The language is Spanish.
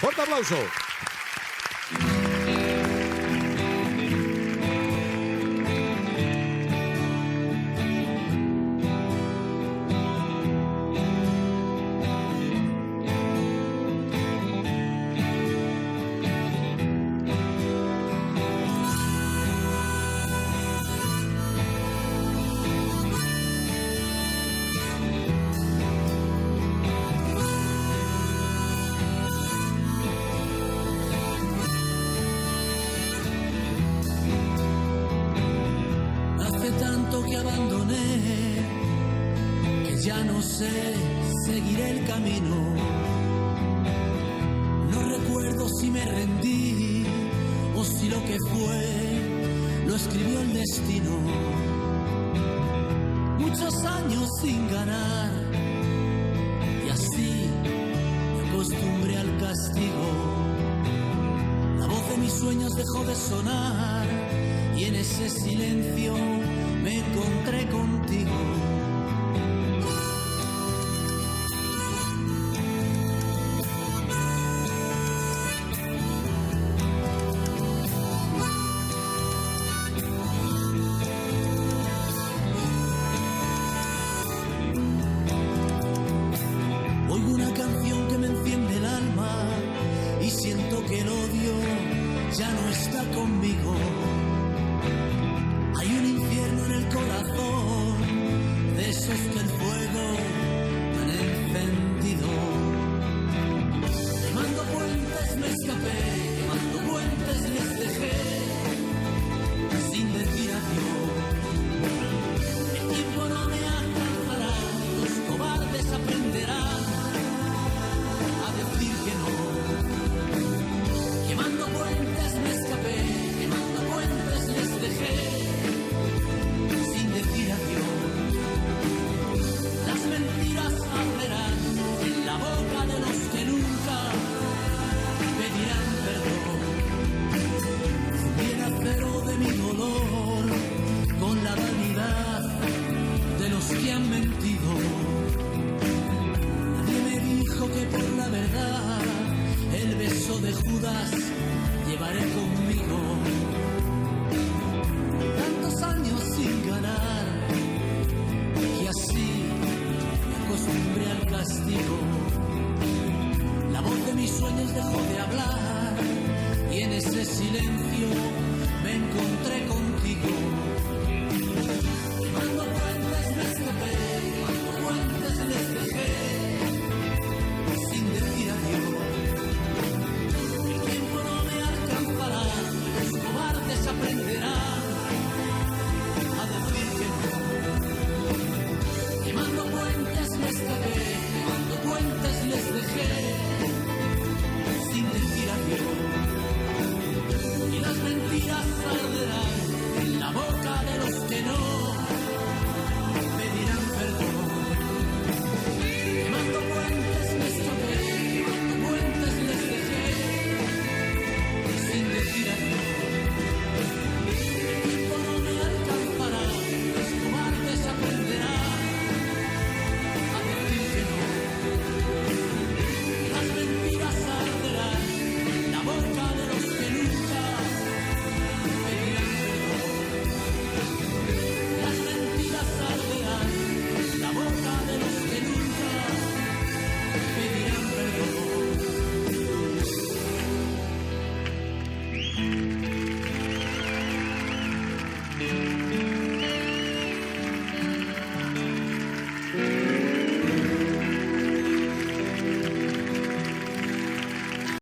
Fuerte aplauso. Que abandoné, que ya no sé seguir el camino. No recuerdo si me rendí o si lo que fue lo escribió el destino. Muchos años sin ganar y así me acostumbré al castigo. La voz de mis sueños dejó de sonar y en ese silencio me encontré contigo. Oigo una canción que me enciende el alma y siento que el odio ya no está conmigo. Hay un infierno en el corazón de esos que el fuego han encendido. Quemando puentes me escapé, quemando puentes les dejé sin decir adiós. El tiempo no me alcanzará, los cobardes aprenderán a decir que no. Quemando puentes me escapé, quemando puentes les dejé sin decir adiós. Las mentiras arderán en la boca de los que nunca pedirán perdón. Fundí el acero de mi dolor con la vanidad de los que han mentido. Nadie me dijo que por la verdad el beso de Judas llevaré conmigo. Tantos años sin ganar y así me acostumbré al castigo. La voz de mis sueños dejó de hablar y en ese silencio